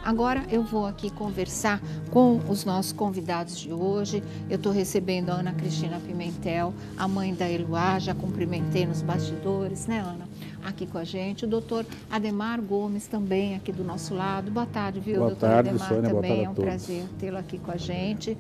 Agora eu vou aqui conversar com os nossos convidados de hoje. Eu estou recebendo a Ana Cristina Pimentel, a mãe da Eloá, já cumprimentei nos bastidores, né, Ana? Aqui com a gente. O doutor Ademar Gomes também aqui do nosso lado. Boa tarde, viu, Boa doutor tarde, Ademar? Sônia, boa Também tarde é a um todos. prazer tê-lo aqui com a gente.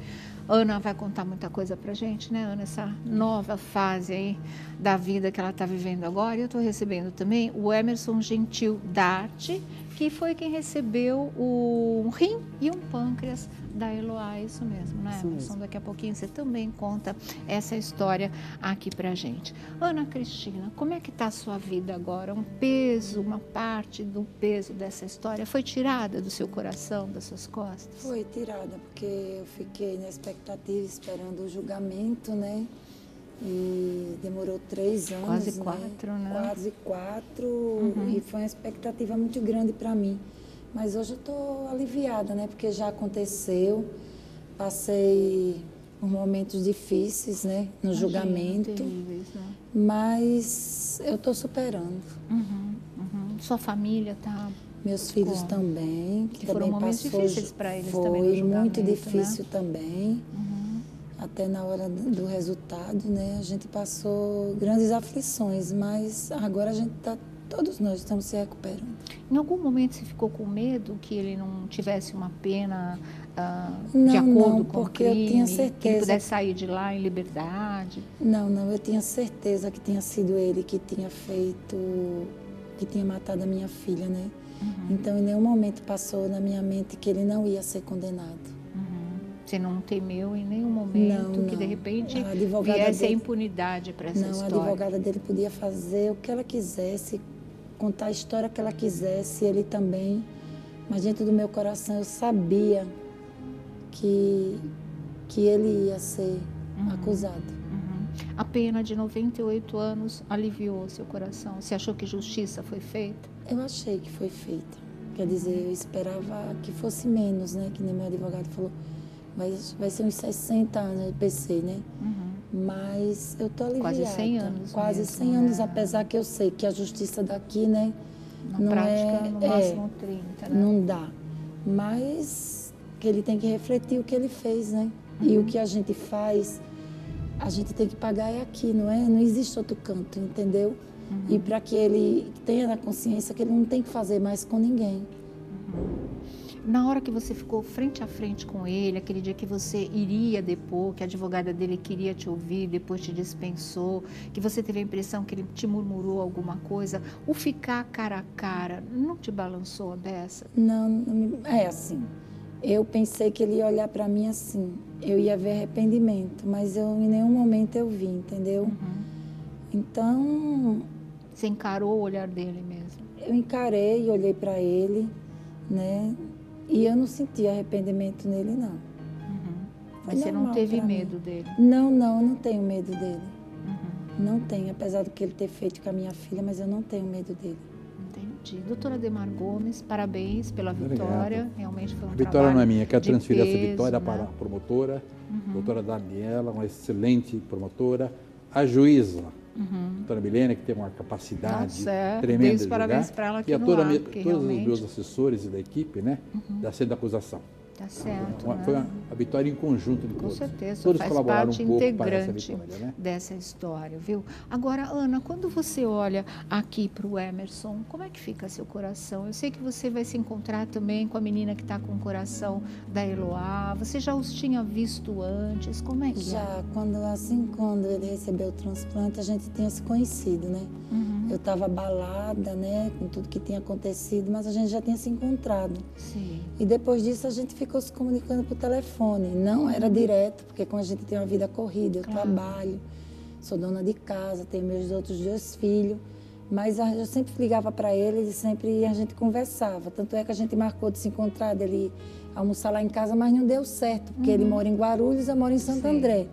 Ana vai contar muita coisa pra gente, né, Ana? Essa nova fase aí da vida que ela está vivendo agora. E eu estou recebendo também o Emerson Gentil Darte, que foi quem recebeu um rim e um pâncreas da Eloá, isso mesmo, né, Emerson? Daqui a pouquinho você também conta essa história aqui pra gente. Ana Cristina, como é que tá a sua vida agora? Um peso, uma parte do peso dessa história foi tirada do seu coração, das suas costas? Foi tirada, porque eu fiquei na expectativa, esperando o julgamento, né? E demorou 3 anos, Quase 4, né? Quase 4, e foi uma expectativa muito grande para mim. Mas hoje eu estou aliviada, né? Porque já aconteceu, passei por momentos difíceis, né? No julgamento, terríveis, né? mas eu estou superando. Sua família tá... Meus filhos também, que foram momentos difíceis para eles também no julgamento, foi muito difícil, né? também. Até na hora do resultado, né? A gente passou grandes aflições, mas agora a gente todos nós estamos se recuperando. Em algum momento você ficou com medo que ele não tivesse uma pena de Não, acordo com o porque crime, eu tinha que ele certeza. pudesse sair de lá em liberdade? Não, eu tinha certeza que tinha sido ele que tinha matado a minha filha, né? Então, em nenhum momento passou na minha mente que ele não ia ser condenado. Você não temeu em nenhum momento que, de repente, viesse a impunidade para essa história? Não, a advogada dele podia fazer o que ela quisesse, contar a história que ela quisesse, ele também. Mas dentro do meu coração eu sabia que ele ia ser acusado. A pena de 98 anos aliviou seu coração? Você achou que justiça foi feita? Eu achei que foi feita. Quer dizer, eu esperava que fosse menos, né? Que nem meu advogado falou. Vai ser uns 60 anos, eu pensei, né? Mas eu tô aliviada. Quase 100 anos. Quase mesmo, 100 anos, né? apesar que eu sei que a justiça daqui, né? Na não prática, no máximo 30, né? Não dá. Mas que ele tem que refletir o que ele fez, né? E o que a gente faz, a gente tem que pagar aqui, não é? Não existe outro canto, entendeu? E para que ele tenha na consciência que ele não tem que fazer mais com ninguém. Na hora que você ficou frente a frente com ele, aquele dia que você iria depor, que a advogada dele queria te ouvir, depois te dispensou, que você teve a impressão que ele te murmurou alguma coisa, o ficar cara a cara não te balançou a beça? Não, é assim. Eu pensei que ele ia olhar para mim assim, eu ia ver arrependimento, mas em nenhum momento eu vi, entendeu? Então... Você encarou o olhar dele mesmo? Eu encarei e olhei para ele, né? E eu não senti arrependimento nele, não. Mas você não teve medo dele? Não, eu não tenho medo dele. Não tenho, apesar do que ele ter feito com a minha filha, mas eu não tenho medo dele. Entendi. Doutora Ademar Gomes, parabéns pela vitória. Obrigado. Realmente foi um A vitória trabalho não é minha, quero transferir peso, essa vitória né? para a promotora, doutora Daniela, uma excelente promotora, a juíza, doutora Milena, que tem uma capacidade tremenda de julgar, parabéns para ela aqui e a no todos realmente... os meus assessores e da equipe, né, da sede da acusação. Tá certo, Foi né? a vitória em conjunto de Com todos. certeza, Todos faz colaboraram parte um pouco para essa integrante vitória, né? dessa história, viu? Agora, Ana, quando você olha aqui para o Emerson, como é que fica seu coração? Eu sei que você vai se encontrar também com a menina que está com o coração da Eloá. Você já os tinha visto antes? Como é que Já, quando ele recebeu o transplante, a gente tinha se conhecido, né? Eu estava abalada, né, com tudo que tinha acontecido, mas a gente já tinha se encontrado. Sim. E depois disso a gente ficou se comunicando por telefone. Não era direto, porque como a gente tem uma vida corrida, eu trabalho, sou dona de casa, tenho meus outros 2 filhos. Mas eu sempre ligava para ele e sempre a gente conversava. Tanto é que a gente marcou de se encontrar, dele almoçar lá em casa, mas não deu certo, porque ele mora em Guarulhos, eu moro em Santo André.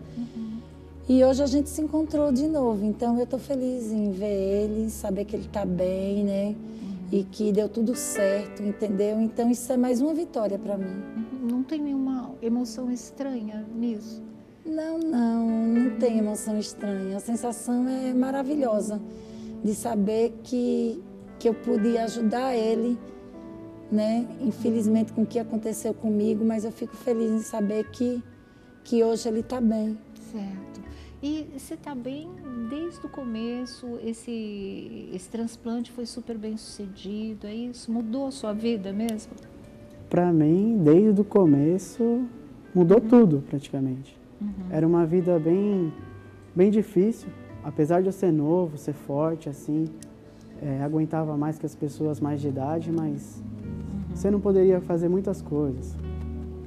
E hoje a gente se encontrou de novo, então eu estou feliz em ver ele, saber que ele está bem, né? E que deu tudo certo, entendeu? Então isso é mais uma vitória para mim. Não tem nenhuma emoção estranha nisso? Não tem emoção estranha. A sensação é maravilhosa de saber que eu pude ajudar ele né? Infelizmente com o que aconteceu comigo, mas eu fico feliz em saber que hoje ele está bem. Certo. E você está bem desde o começo, esse transplante foi super bem sucedido, é isso? Mudou a sua vida mesmo? Para mim, desde o começo, mudou tudo praticamente. Era uma vida bem difícil, apesar de eu ser novo, ser forte, assim, aguentava mais que as pessoas mais de idade, mas você não poderia fazer muitas coisas.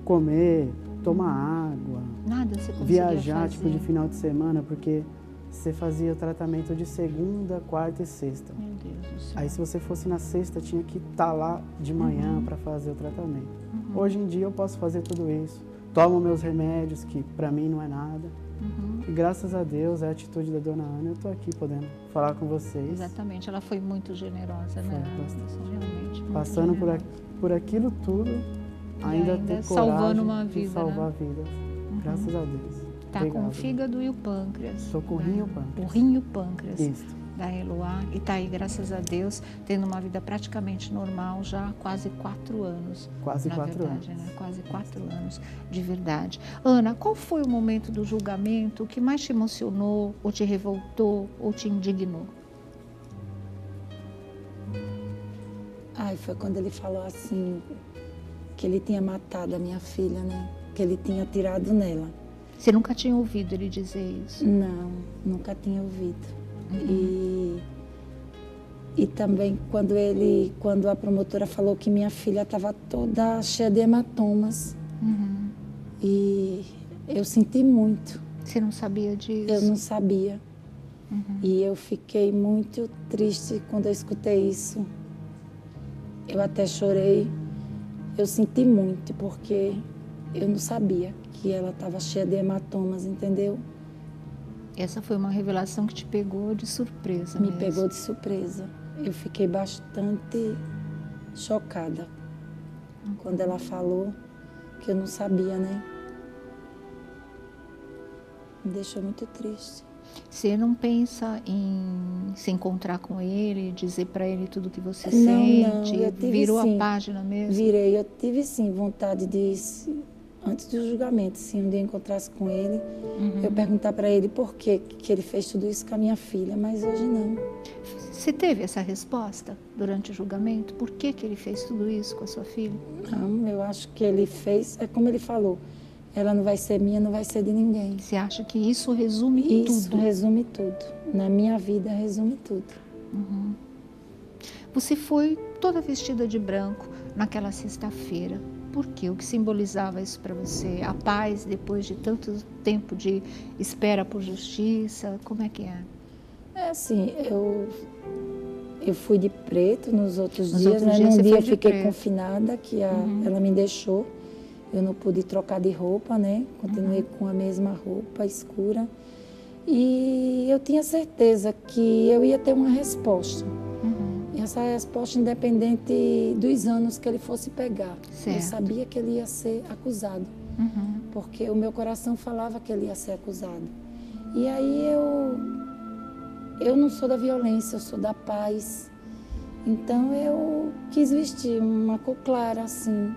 Comer, tomar água, nada você conseguia viajar fazer. tipo de final de semana, porque você fazia o tratamento de segunda, quarta e sexta. Meu Deus do céu. Aí se você fosse na sexta, tinha que estar lá de manhã para fazer o tratamento. Hoje em dia eu posso fazer tudo isso. Tomo meus remédios, que para mim não é nada. E graças a Deus, é a atitude da dona Ana, eu estou aqui podendo falar com vocês. Exatamente, ela foi muito generosa, né? Foi bastante. Realmente. Muito Passando generosa. por aquilo tudo, ainda ter salvando coragem uma de vida, salvar né? vidas. Graças a Deus. Tá com o fígado e o pâncreas. Estou com o rim e o pâncreas. O rim e o pâncreas. Isso. Da Eloá. E tá aí, graças a Deus, tendo uma vida praticamente normal já há quase 4 anos. Quase na 4 verdade, anos. né? Quase 4 anos, de verdade. Ana, qual foi o momento do julgamento que mais te emocionou, ou te revoltou, ou te indignou? Ai, foi quando ele falou assim, que ele tinha matado a minha filha, né? Que ele tinha atirado nela. Você nunca tinha ouvido ele dizer isso? Não, nunca tinha ouvido. E também quando a promotora falou que minha filha estava toda cheia de hematomas. E eu senti muito. Você não sabia disso? Eu não sabia. E eu fiquei muito triste quando eu escutei isso. Eu até chorei. Eu senti muito, porque eu não sabia que ela estava cheia de hematomas, entendeu? Essa foi uma revelação que te pegou de surpresa Me mesmo. pegou de surpresa. Eu fiquei bastante chocada quando ela falou, que eu não sabia, né? Me deixou muito triste. Você não pensa em se encontrar com ele, dizer para ele tudo que você Não, sente? eu tive, Virou sim. a página mesmo? Virei. Eu tive, sim, vontade de, antes do julgamento, se um dia eu encontrasse com ele, eu perguntar para ele por que ele fez tudo isso com a minha filha, mas hoje não. Você teve essa resposta durante o julgamento? Por que ele fez tudo isso com a sua filha? Não, eu acho que ele fez, é como ele falou, ela não vai ser minha, não vai ser de ninguém. Você acha que isso resume Isso tudo? resume tudo. Na minha vida, resume tudo. Você foi toda vestida de branco naquela sexta-feira. Por quê? O que simbolizava isso para você? A paz depois de tanto tempo de espera por justiça? Como é que é? É assim, eu fui de preto nos outros Nos dias, outros né? dias Num você dia foi eu de fiquei preto. confinada, que ela me deixou. Eu não pude trocar de roupa, né? Continuei com a mesma roupa escura. E eu tinha certeza que eu ia ter uma resposta. E essa resposta independente dos anos que ele fosse pegar. Certo. Eu sabia que ele ia ser acusado. Porque o meu coração falava que ele ia ser acusado. E aí eu não sou da violência, eu sou da paz. Então eu quis vestir uma cor clara, assim.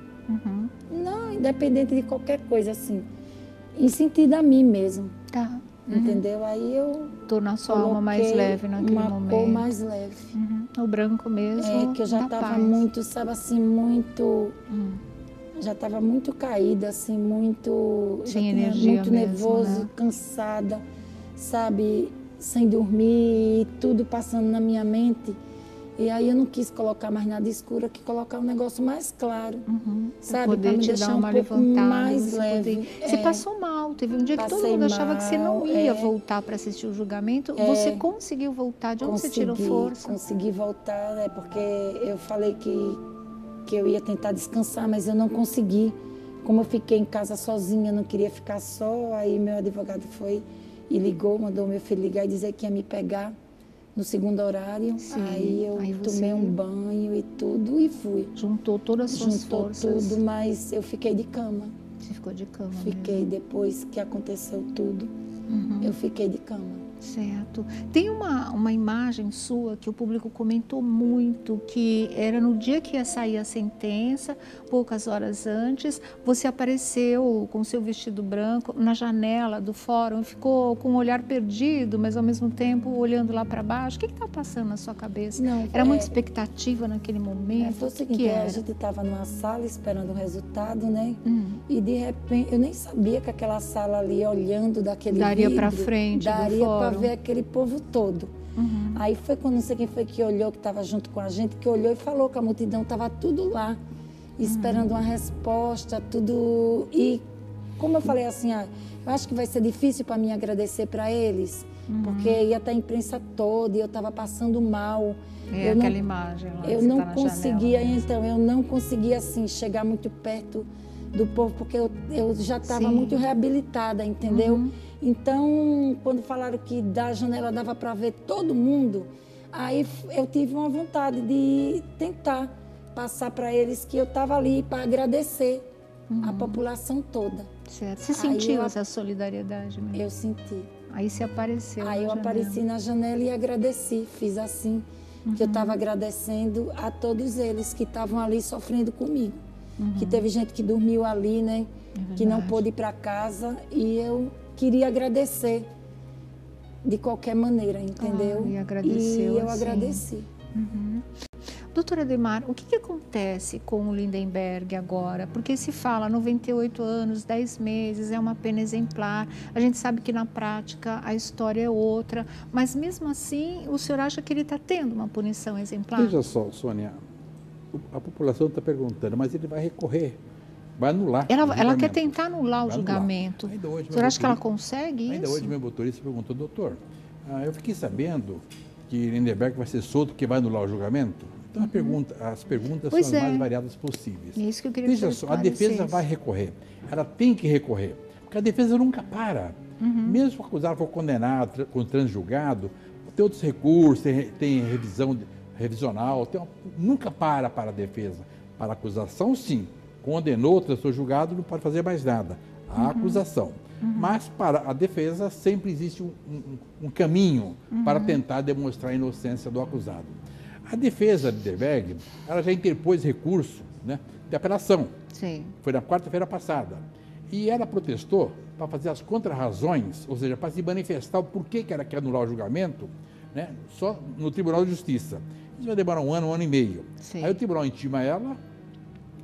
Não, independente de qualquer coisa, assim. Em sentido a mim mesmo. Tá. Entendeu? Aí eu Tornar sua alma mais coloquei leve naquele uma momento. cor mais leve. O branco mesmo. É, que eu já da estava paz. muito, sabe assim, muito... Já estava muito caída, assim, muito... Sem já tinha energia muito mesmo, nervoso, né? cansada, sabe? Sem dormir, tudo passando na minha mente. E aí eu não quis colocar mais nada escuro, que colocar um negócio mais claro, sabe? Pra poder Pra me te deixar dar um uma pouco levantada. mais você leve. poder- Você passou mal. Teve um dia que todo Passei mundo achava que você não mal, ia voltar para assistir o julgamento. Você conseguiu voltar. De onde você tirou força? Consegui voltar, né? Porque eu falei que eu ia tentar descansar, mas eu não consegui. Como eu fiquei em casa sozinha, não queria ficar só, aí meu advogado foi e ligou, mandou meu filho ligar e dizer que ia me pegar no segundo horário. Sim, Aí eu aí você- tomei um banho e tudo e fui. Juntou todas as suas Juntou forças. tudo, mas eu fiquei de cama. Você ficou de cama Fiquei depois que aconteceu tudo. eu fiquei de cama. Certo. Tem uma imagem sua que o público comentou muito, que era no dia que ia sair a sentença, poucas horas antes, você apareceu com seu vestido branco na janela do fórum, ficou com o olhar perdido, mas ao mesmo tempo olhando lá para baixo. O que está passando na sua cabeça? Não, era muita expectativa naquele momento? Foi o seguinte, a gente estava numa sala esperando o resultado, né? E de repente, eu nem sabia que aquela sala ali, olhando daquele daria vidro, para frente daria para ver aquele povo todo. Aí foi quando não sei quem foi que olhou, que estava junto com a gente, que olhou e falou que a multidão estava tudo lá, esperando uma resposta, tudo. E como eu falei assim, eu acho que vai ser difícil para mim agradecer para eles, porque ia estar a imprensa toda e eu estava passando mal. Aquela imagem lá. Eu não conseguia, então, eu não conseguia assim chegar muito perto do povo, porque eu já estava muito reabilitada, entendeu? Então, quando falaram que da janela dava para ver todo mundo, aí eu tive uma vontade de tentar passar para eles que eu estava ali para agradecer a população toda. Certo. Você sentiu essa solidariedade mesmo? Eu senti. Aí você apareceu Aí eu apareci na janela e agradeci, fiz assim, que eu estava agradecendo a todos eles que estavam ali sofrendo comigo. Que teve gente que dormiu ali, né? Que não pôde ir para casa, e eu queria agradecer de qualquer maneira, entendeu? E agradeceu, e eu agradeci. Doutora Ademar, o que acontece com o Lindenberg agora? Porque se fala 98 anos, 10 meses, é uma pena exemplar. A gente sabe que na prática a história é outra, mas mesmo assim o senhor acha que ele está tendo uma punição exemplar? Veja só, Sônia, a população está perguntando, mas ele vai recorrer, vai anular. Ela quer tentar anular o julgamento. O senhor acha que ela consegue isso? Ainda hoje meu motorista perguntou, doutor, eu fiquei sabendo que Lindenberg vai ser solto porque vai anular o julgamento? Então as perguntas são as mais variadas possíveis. É isso que eu queria Veja só, a defesa vai recorrer, ela tem que recorrer, porque a defesa nunca para. Mesmo se o acusado for condenado, com transjulgado, tem outros recursos, tem revisional, nunca para a defesa. Para a acusação, sim. Condenou, transtou julgado, não pode fazer mais nada. A acusação. Mas para a defesa sempre existe um caminho para tentar demonstrar a inocência do acusado. A defesa de Lindenberg, ela já interpôs recurso, né, de apelação. Sim. Foi na quarta-feira passada. E ela protestou para fazer as contrarrazões, ou seja, para se manifestar o porquê que ela quer anular o julgamento, né, só no Tribunal de Justiça. Isso vai demorar um ano e meio. Sim. Aí o tribunal intima ela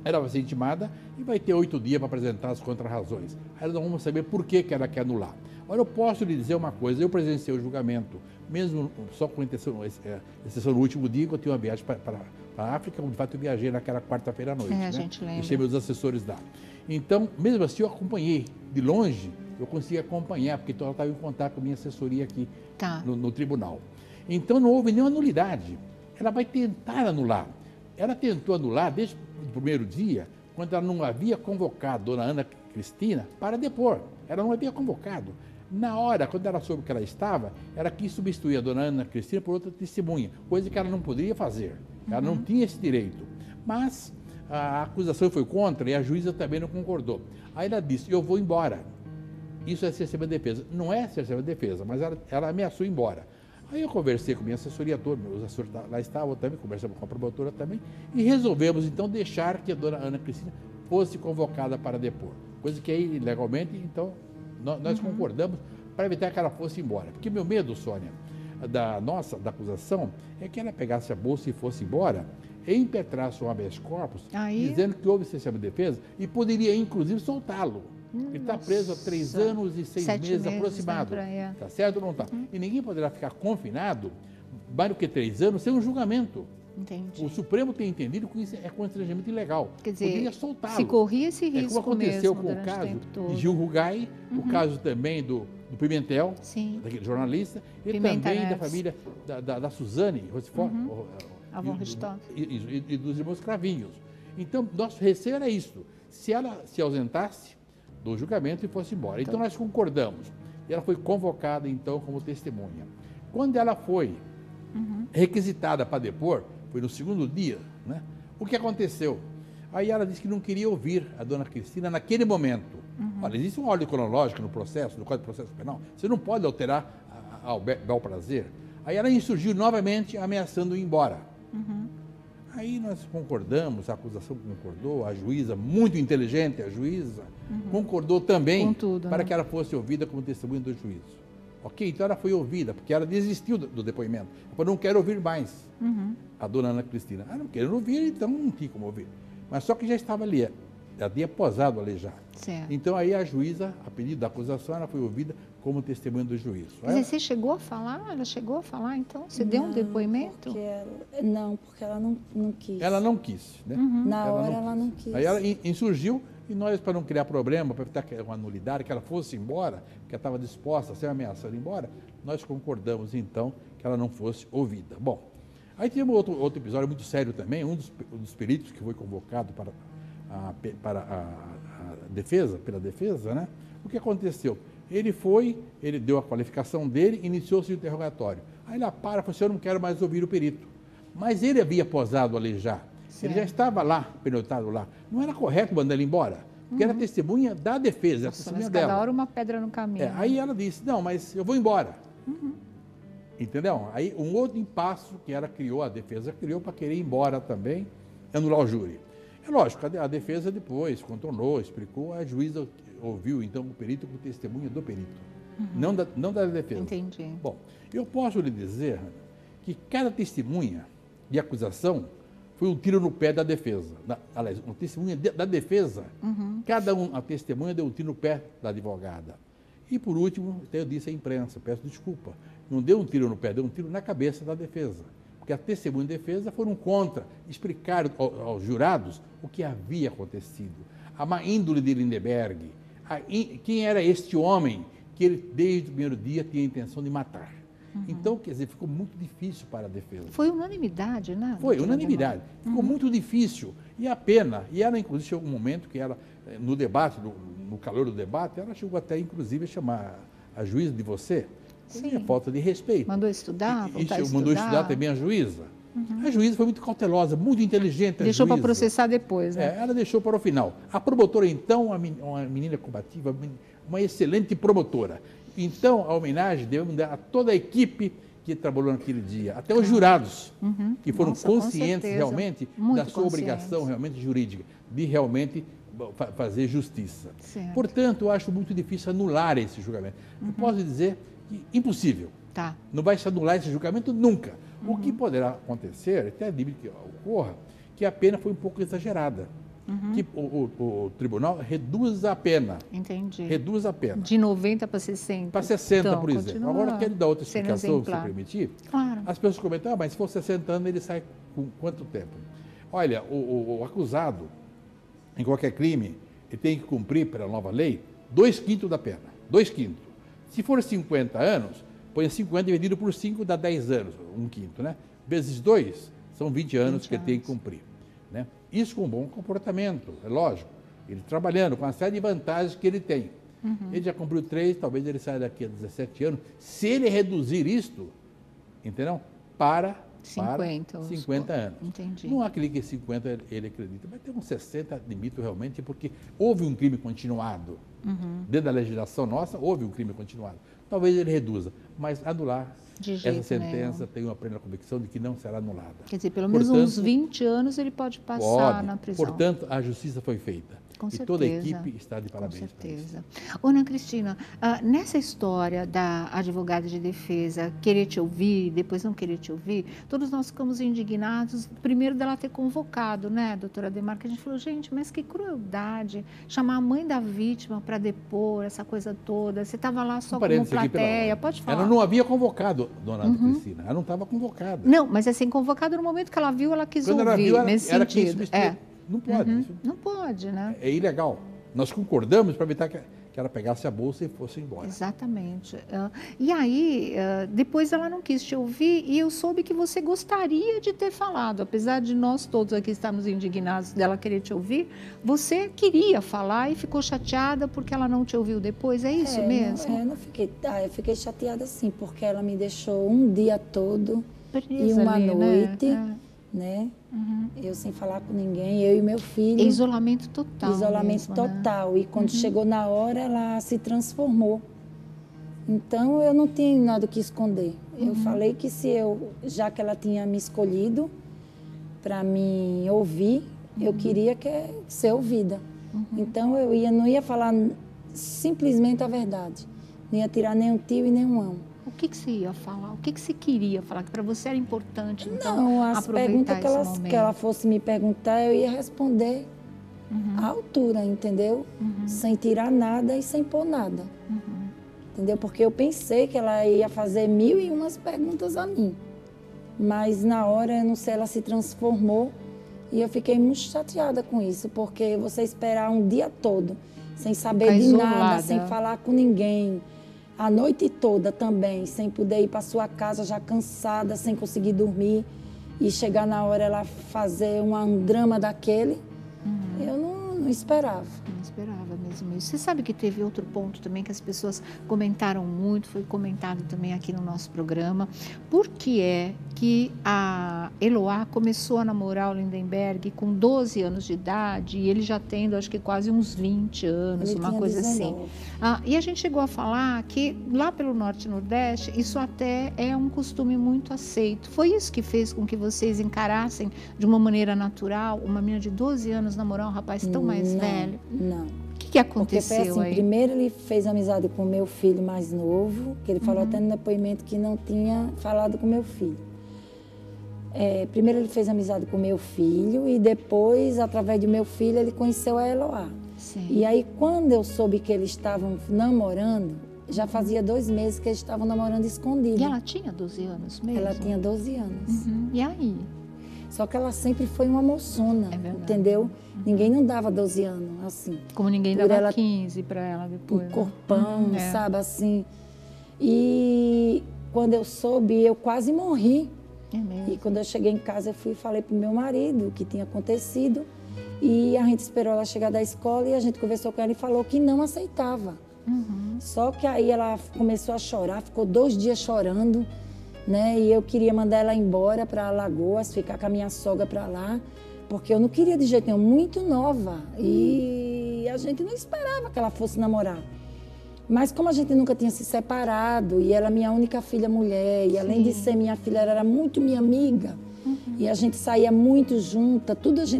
vai ser intimada e vai ter 8 dias para apresentar as contrarrazões. Aí nós vamos saber por que ela quer anular. Olha, eu posso lhe dizer uma coisa, eu presenciei o julgamento, mesmo só com exceção no último dia, que eu tinha uma viagem para a África, onde de fato eu viajei naquela quarta-feira à noite. A gente lembra. Deixei meus assessores lá. Então, mesmo assim, eu acompanhei de longe, eu consegui acompanhar, porque então ela estava em contato com a minha assessoria aqui no tribunal. Então, não houve nenhuma nulidade. Ela vai tentar anular. Ela tentou anular desde o primeiro dia, quando ela não havia convocado a dona Ana Cristina para depor. Ela não havia convocado. Na hora, quando ela soube que ela estava, ela quis substituir a dona Ana Cristina por outra testemunha, coisa que ela não poderia fazer. Ela não tinha esse direito. Mas a acusação foi contra e a juíza também não concordou. Aí ela disse, eu vou embora. Isso é cerceamento de defesa. Não é cerceamento de defesa, mas ela ameaçou ir embora. Aí eu conversei com minha assessoria toda, meus assessores lá estavam também, conversamos com a promotora também, e resolvemos então deixar que a dona Ana Cristina fosse convocada para depor. Coisa que aí, legalmente, então, nós concordamos para evitar que ela fosse embora. Porque meu medo, Sônia, da acusação, é que ela pegasse a bolsa e fosse embora, e impetrasse um habeas corpus, dizendo que houve cerceamento de defesa, e poderia, inclusive, soltá-lo. Ele está preso há 3 anos e 6 meses aproximado. Está certo ou não está? E ninguém poderá ficar confinado mais do que 3 anos sem um julgamento. Entendi. O Supremo tem entendido que isso é constrangimento ilegal. Quer dizer, poderia soltá-lo. Se corria esse risco como aconteceu mesmo com o caso de Gil Rugai, o caso também do Pimentel, daquele jornalista, e também da família da Suzane Rochefort, e dos irmãos Cravinhos. Então, nosso receio era isso. Se ela se ausentasse do julgamento e fosse embora. Então nós concordamos. E ela foi convocada então como testemunha. Quando ela foi requisitada para depor, foi no segundo dia, né? O que aconteceu? Aí ela disse que não queria ouvir a dona Cristina naquele momento. Olha, existe uma ordem cronológica no processo, no Código de Processo Penal. Você não pode alterar ao bel prazer. Aí ela insurgiu novamente, ameaçando ir embora. Aí nós concordamos, a acusação concordou, a juíza, muito inteligente, a juíza, concordou também para que ela fosse ouvida como testemunha do juízo. Ok? Então ela foi ouvida, porque ela desistiu do depoimento. Ela falou, não quero ouvir mais a dona Ana Cristina. Ah, não quero ouvir, então não tinha como ouvir. Mas só que já estava ali, ela tinha posado ali já. Certo. Então aí a juíza, a pedido da acusação, ela foi ouvida como testemunha do juízo. Quer dizer, você chegou a falar? Ela chegou a falar, então? Você deu um depoimento? Porque ela não quis. Ela não quis, né? Na hora ela não quis. Aí ela insurgiu e nós, para não criar problema, para evitar uma nulidade, que ela fosse embora, que ela estava disposta a ser ameaçada ir embora, nós concordamos então que ela não fosse ouvida. Bom, aí tivemos outro episódio muito sério também, um dos peritos que foi convocado para a defesa, pela defesa, né? O que aconteceu? Ele deu a qualificação dele, iniciou-se o interrogatório. Aí ele falou assim, eu não quero mais ouvir o perito. Mas ele havia posado ali já. Certo. Ele já estava lá, penotado lá. Não era correto mandar ele embora, porque era testemunha da defesa, era testemunha dela. Cada hora uma pedra no caminho. Aí ela disse, não, mas eu vou embora. Entendeu? Aí um outro impasse que ela criou, a defesa criou para querer ir embora também, anular o júri. É lógico, a defesa depois contornou, explicou, a juíza ouviu então o perito como testemunha do perito, não da defesa. Entendi. Bom, eu posso lhe dizer que cada testemunha de acusação foi um tiro no pé da defesa. Aliás, uma testemunha da defesa, a testemunha deu um tiro no pé da advogada. E por último, até eu disse à imprensa, peço desculpa, não deu um tiro no pé, deu um tiro na cabeça da defesa. Porque a testemunha de defesa foram contra, explicaram aos jurados o que havia acontecido. A má índole de Lindeberg, quem era este homem que ele, desde o primeiro dia, tinha a intenção de matar. Então, quer dizer, ficou muito difícil para a defesa. Foi unanimidade, né? Foi unanimidade. Ficou muito difícil. E a pena, e ela, inclusive, chegou um momento que ela, no debate, no calor do debate, ela chegou até, inclusive, a chamar a juíza de você. Sim. Falta de respeito. Mandou estudar, mandou estudar também a juíza. A juíza foi muito cautelosa, muito inteligente. Deixou para processar depois, né? Ela deixou para o final. A promotora, então, uma menina combativa, uma excelente promotora. Então, a homenagem devemos dar a toda a equipe que trabalhou naquele dia, até os jurados, que foram conscientes realmente da sua obrigação realmente jurídica, de realmente fazer justiça. Certo. Portanto, eu acho muito difícil anular esse julgamento. Eu posso dizer que impossível. Tá. Não vai se anular esse julgamento nunca. O que poderá acontecer, até admito que ocorra, que a pena foi um pouco exagerada. Que o tribunal reduz a pena. Entendi. Reduz a pena. De 90 para 60. Para 60, então, por exemplo. Agora, quero dar outra explicação, se permitir. Claro. As pessoas comentam, mas se for 60 anos, ele sai com quanto tempo? Olha, o acusado, em qualquer crime, ele tem que cumprir, pela nova lei, 2/5 da pena. 2/5. Se for 50 anos, põe 50 dividido por 5, dá 10 anos, 1/5, né? Vezes 2, são 20 anos que ele tem que cumprir. Né? Isso com bom comportamento, é lógico. Ele trabalhando com uma série de vantagens que ele tem. Ele já cumpriu 3, talvez ele saia daqui a 17 anos. Se ele reduzir isto, entendeu? Para 50 anos. Entendi. Não há aquele que 50 ele acredita, vai ter uns 60, admito realmente, porque houve um crime continuado. Dentro da legislação nossa, houve um crime continuado. Talvez ele reduza, mas anular essa sentença tem uma plena convicção de que não será anulada. Quer dizer, pelo menos uns 20 anos ele pode passar na prisão. Portanto, a justiça foi feita. Com certeza. E toda a equipe está de parabéns. Com certeza. Ana Cristina, nessa história da advogada de defesa querer te ouvir, depois não querer te ouvir, todos nós ficamos indignados, primeiro dela ter convocado, né, doutora Ademar, que a gente falou, gente, mas que crueldade, chamar a mãe da vítima para depor, essa coisa toda, você estava lá só como plateia, pode falar. Ela não havia convocado, dona Ana Cristina, ela não estava convocada. Não, mas assim, convocada no momento que ela viu, ela quis Quando ouvir, ela viu, nesse ela sentido. Não pode. Não pode, né? É ilegal. Nós concordamos para evitar que ela pegasse a bolsa e fosse embora. Exatamente. E aí, depois ela não quis te ouvir e eu soube que você gostaria de ter falado. Apesar de nós todos aqui estarmos indignados dela querer te ouvir, você queria falar e ficou chateada porque ela não te ouviu depois. É isso mesmo? Eu fiquei chateada sim, porque ela me deixou um dia todo e uma ali, noite. Né? né? Eu sem falar com ninguém, eu e meu filho. Isolamento total. Isolamento mesmo, total. Né? E quando chegou na hora, ela se transformou. Então, eu não tinha nada o que esconder. Eu falei que já que ela tinha me escolhido para me ouvir, eu queria ser ouvida. Então, não ia falar simplesmente a verdade. Não ia tirar nem um tio e nem um amo. O que você ia falar? O que você queria falar? Que para você era importante, então, não, as perguntas que ela fosse me perguntar, eu ia responder à altura, entendeu? Sem tirar nada e sem pôr nada. Entendeu? Porque eu pensei que ela ia fazer 1001 perguntas a mim. Mas na hora, eu não sei, ela se transformou e eu fiquei muito chateada com isso, porque você esperar um dia todo, sem saber de nada, sem falar com ninguém, a noite toda também, sem poder ir para sua casa já cansada, sem conseguir dormir, e chegar na hora ela fazer um drama daquele, eu não esperava. Não esperava mesmo isso. Você sabe que teve outro ponto também que as pessoas comentaram muito, foi comentado também aqui no nosso programa. Por que é que a Eloá começou a namorar o Lindenberg com 12 anos de idade e ele já tendo, acho que quase uns 20 anos, uma coisa 19. Assim. E a gente chegou a falar que lá pelo Norte e Nordeste, isso até é um costume muito aceito. Foi isso que fez com que vocês encarassem de uma maneira natural uma menina de 12 anos namorar um rapaz tão mais velho? Não. O que aconteceu? Porque foi assim, aí? Primeiro ele fez amizade com o meu filho mais novo, que ele falou até no depoimento que não tinha falado com meu filho. Primeiro ele fez amizade com o meu filho e depois, através do meu filho, ele conheceu a Eloá. Sim. E aí, quando eu soube que eles estavam namorando, já fazia 2 meses que eles estavam namorando escondido. E ela tinha 12 anos mesmo? Ela tinha 12 anos. E aí? Só que ela sempre foi uma moçona, entendeu? Ninguém não dava 12 anos, assim. Como ninguém dava 15 para ela depois. Um corpão, sabe, assim. E quando eu soube, eu quase morri. É mesmo? E quando eu cheguei em casa, eu fui e falei pro meu marido o que tinha acontecido. E a gente esperou ela chegar da escola e a gente conversou com ela e falou que não aceitava. Só que aí ela começou a chorar, ficou 2 dias chorando, né? E eu queria mandar ela embora para Alagoas, ficar com a minha sogra para lá, porque eu não queria de jeito nenhum, muito nova. E a gente não esperava que ela fosse namorar. Mas como a gente nunca tinha se separado, e ela é minha única filha mulher, e além de ser minha filha, ela era muito minha amiga, e a gente saía muito junta,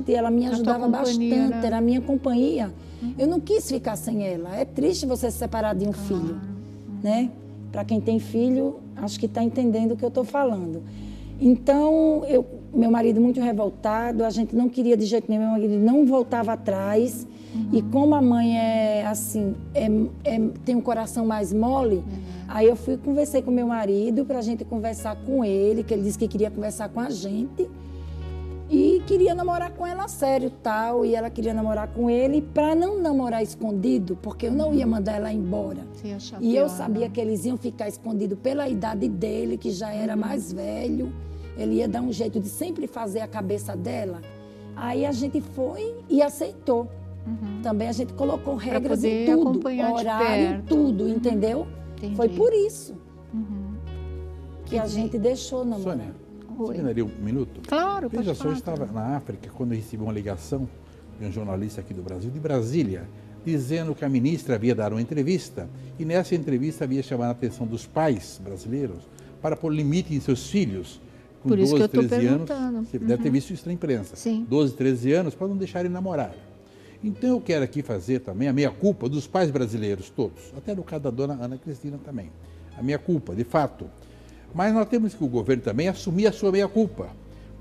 ela me ajudava bastante, né? Era a minha companhia. Eu não quis ficar sem ela. É triste você se separar de um filho, né? Para quem tem filho, acho que está entendendo o que eu estou falando. Então, meu marido muito revoltado, a gente não queria de jeito nenhum, meu marido não voltava atrás. E como a mãe tem um coração mais mole, aí eu conversei com meu marido para a gente conversar com ele, que ele disse que queria conversar com a gente. E queria namorar com ela sério, tal, e ela queria namorar com ele para não namorar escondido, porque eu não ia mandar ela embora. E eu sabia que eles iam ficar escondidos pela idade dele, que já era mais velho. Ele ia dar um jeito de sempre fazer a cabeça dela. Aí a gente foi e aceitou. Também a gente colocou regras em tudo, horário, tudo, entendeu? Entendi. Foi por isso que a gente deixou namorar. Sônia, você me daria um minuto? Claro, Veja pode só, falar. eu estava na África quando eu recebi uma ligação de um jornalista aqui do Brasil, de Brasília, dizendo que a ministra havia dado uma entrevista e nessa entrevista havia chamado a atenção dos pais brasileiros para pôr limite em seus filhos com Por isso 12, que eu 13 anos. perguntando. Você deve ter visto isso na imprensa. Sim. 12, 13 anos para não deixarem namorar. Então eu quero aqui fazer também a meia-culpa dos pais brasileiros todos, até no caso da dona Ana Cristina também. A meia-culpa, de fato. Mas nós temos que o governo também assumir a sua meia-culpa,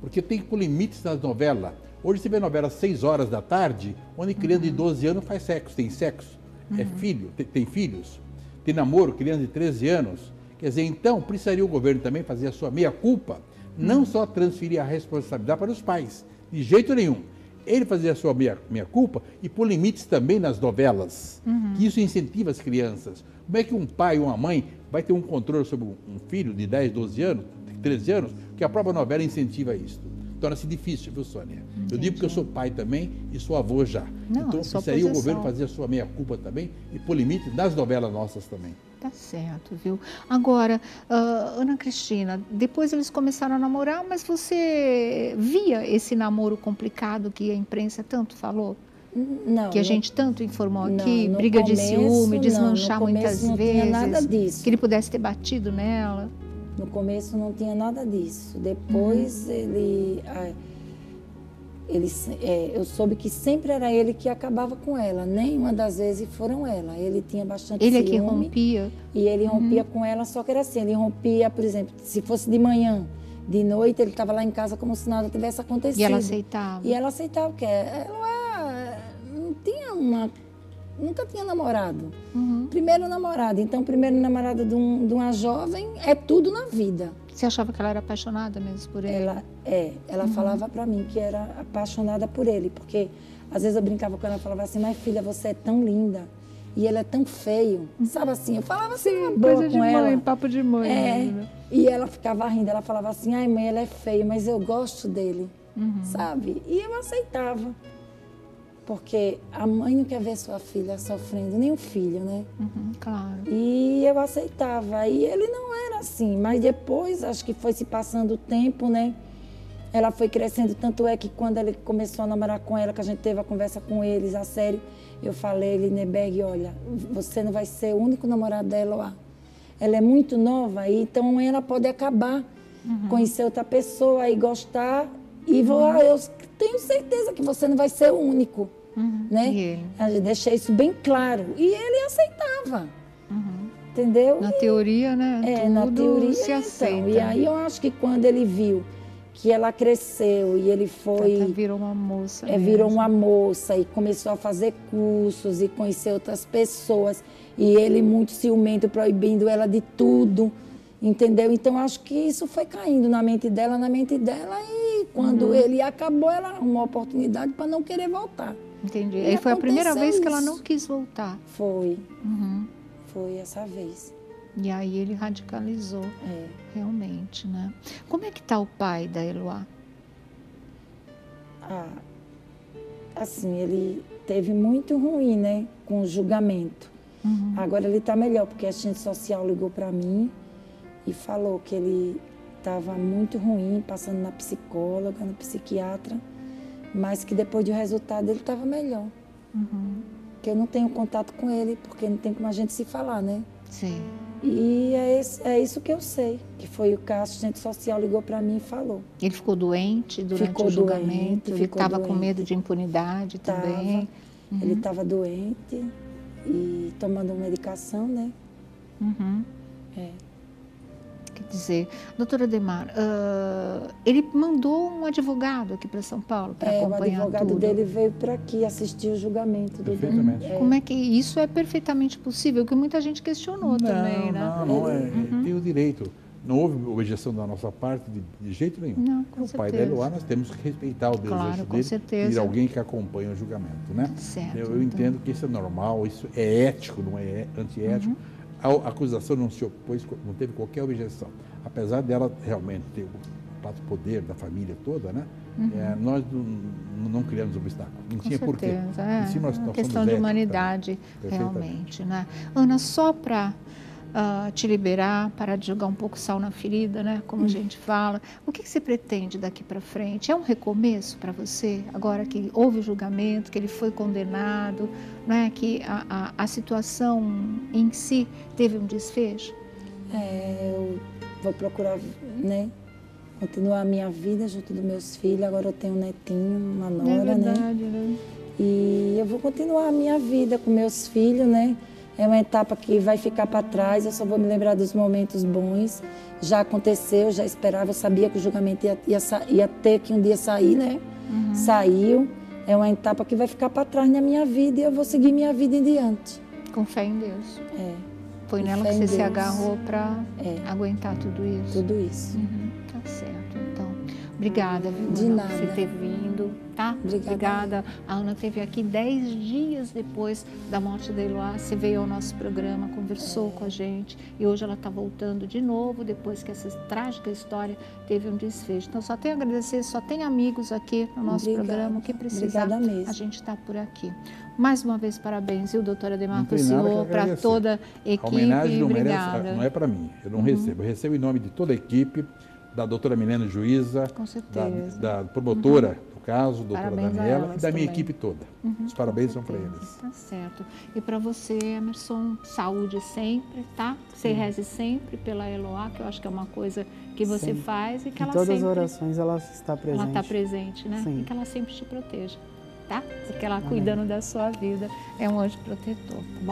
porque tem que pôr limites nas novelas. Hoje você vê novela às 6 horas da tarde, onde criança de 12 anos faz sexo, tem sexo, é filho, tem filhos, tem namoro, criança de 13 anos. Quer dizer, então precisaria o governo também fazer a sua meia-culpa, não só transferir a responsabilidade para os pais, de jeito nenhum. Ele fazer a sua meia-culpa e pôr limites também nas novelas, que isso incentiva as crianças. Como é que um pai ou uma mãe vai ter um controle sobre um filho de 10, 12 anos, 13 anos, que a própria novela incentiva isso? torna-se difícil, viu, Sônia? Entendi. Eu digo porque eu sou pai também e sou avô já. Não, então, precisaria o governo fazer a sua meia-culpa também e pôr limite nas novelas nossas também. Tá certo, viu? Agora, Ana Cristina, depois eles começaram a namorar, mas você via esse namoro complicado que a imprensa tanto falou? Não. Que a gente tanto informou aqui, no briga de começo, ciúme, desmanchar no começo muitas não vezes. tinha nada disso. Que ele pudesse ter batido nela. No começo não tinha nada disso. Depois eu soube que sempre era ele que acabava com ela. Nenhuma das vezes foram ela. Ele tinha bastante ciúme. Ele é que rompia? E ele rompia com ela, só que era assim. Ele rompia, por exemplo, se fosse de manhã, de noite, ele estava lá em casa como se nada tivesse acontecido. E ela aceitava? E ela aceitava, porque ela não tinha nunca tinha namorado. Primeiro namorado. Então, o primeiro namorado de uma jovem é tudo na vida. Você achava que ela era apaixonada mesmo por ele? Ela falava pra mim que era apaixonada por ele, porque às vezes eu brincava com ela e falava assim, mas filha, você é tão linda e ele é tão feio, sabe assim? Eu falava assim, uma boa coisa de com ela. mãe, papo de mãe. Né? E ela ficava rindo, ela falava assim, ai mãe, ele é feio, mas eu gosto dele, sabe? E eu aceitava, porque a mãe não quer ver sua filha sofrendo, nem o filho, né? Claro. E eu aceitava. E ele não era assim. Mas depois, acho que foi se passando o tempo, né? Ela foi crescendo. Tanto é que quando ele começou a namorar com ela, que a gente teve a conversa com eles, a sério, eu falei, Lindeberg, olha, você não vai ser o único namorado dela lá. Ela é muito nova, então ela pode acabar, conhecer outra pessoa e gostar. E eu tenho certeza que você não vai ser o único. Né? E ele? Eu deixei isso bem claro. E ele aceitava. Entendeu? Na teoria, né? Tudo na teoria se aceita. Então. E aí eu acho que quando ele viu que ela cresceu e ele foi... Até virou uma moça. Virou uma moça e começou a fazer cursos e conhecer outras pessoas. E ele muito ciumento, proibindo ela de tudo. Entendeu? Então acho que isso foi caindo na mente dela. E quando ele acabou, ela arrumou uma oportunidade para não querer voltar. Entendi. E aí foi a primeira vez que ela não quis voltar. Foi. Foi essa vez. E aí ele radicalizou. Realmente, né? Como é que está o pai da Eloá? Assim, ele teve muito ruim, né? Com o julgamento. Agora ele está melhor, porque a assistente social ligou para mim e falou que ele estava muito ruim, passando na psicóloga, no psiquiatra, mas que depois do resultado ele estava melhor. Que eu não tenho contato com ele, porque não tem como a gente se falar, né? Sim. E é isso que eu sei, que foi o que a assistente social ligou para mim e falou. Ele ficou doente durante o julgamento? Ele estava com medo de impunidade também? Ele estava doente e tomando medicação, né? Quer dizer, doutora Ademar, ele mandou um advogado aqui para São Paulo para acompanhar tudo. O advogado dele veio para aqui assistir o julgamento. Perfeitamente. Como é que isso é perfeitamente possível? Que muita gente questionou também, né? Não, tem o direito. Não houve objeção da nossa parte de jeito nenhum. Não, com o pai da Eloá, nós temos que respeitar o desejo com dele certeza. de alguém que acompanha o julgamento, né? Certo, eu entendo que isso é normal, isso é ético, não é antiético. A acusação não se opôs, não teve qualquer objeção. Apesar dela realmente ter o poder da família toda, né? Nós não criamos obstáculo. Não tinha porquê. É uma questão de humanidade, realmente, né? Ana, só para te liberar, parar de jogar um pouco sal na ferida, né? Como a gente fala. O que você pretende daqui para frente? É um recomeço para você? Agora que houve o julgamento, que ele foi condenado, né? Que a situação em si teve um desfecho? Eu vou procurar, né? Continuar a minha vida junto dos meus filhos. Agora eu tenho um netinho, uma nora, né? E eu vou continuar a minha vida com meus filhos, né? É uma etapa que vai ficar para trás, eu só vou me lembrar dos momentos bons. Já aconteceu, já esperava, eu sabia que o julgamento ia ter que um dia sair, né? Saiu. É uma etapa que vai ficar para trás na minha vida e eu vou seguir minha vida em diante. Com fé em Deus. Foi nela que você se agarrou para aguentar tudo isso? Tudo isso. Tá certo, então. Obrigada, viu? De nada. Por você ter vindo, tá? tá? Obrigada. A Ana esteve aqui 10 dias depois da morte da Eloá. Você veio ao nosso programa, conversou com a gente e hoje ela está voltando de novo depois que essa trágica história teve um desfecho. Então, só tenho a agradecer, só tem amigos aqui no nosso programa. O que precisar, a gente está por aqui. Mais uma vez, parabéns, viu, doutora Ademar, para o senhor, para toda a equipe. A homenagem não, obrigada. Não é para mim, eu não recebo. Eu recebo em nome de toda a equipe, da doutora Milena Juíza, com certeza. da promotora do caso, doutora Parabéns Daniela, e da minha também. equipe toda. Os parabéns são para eles. Tá certo. E para você, Emerson, saúde sempre, tá? Você reze sempre pela Eloá, que eu acho que é uma coisa que você faz e que ela sempre... Em todas as orações ela está presente. Ela está presente, né? Sim. E que ela sempre te proteja, tá? Porque ela cuidando da sua vida é um anjo protetor, tá bom?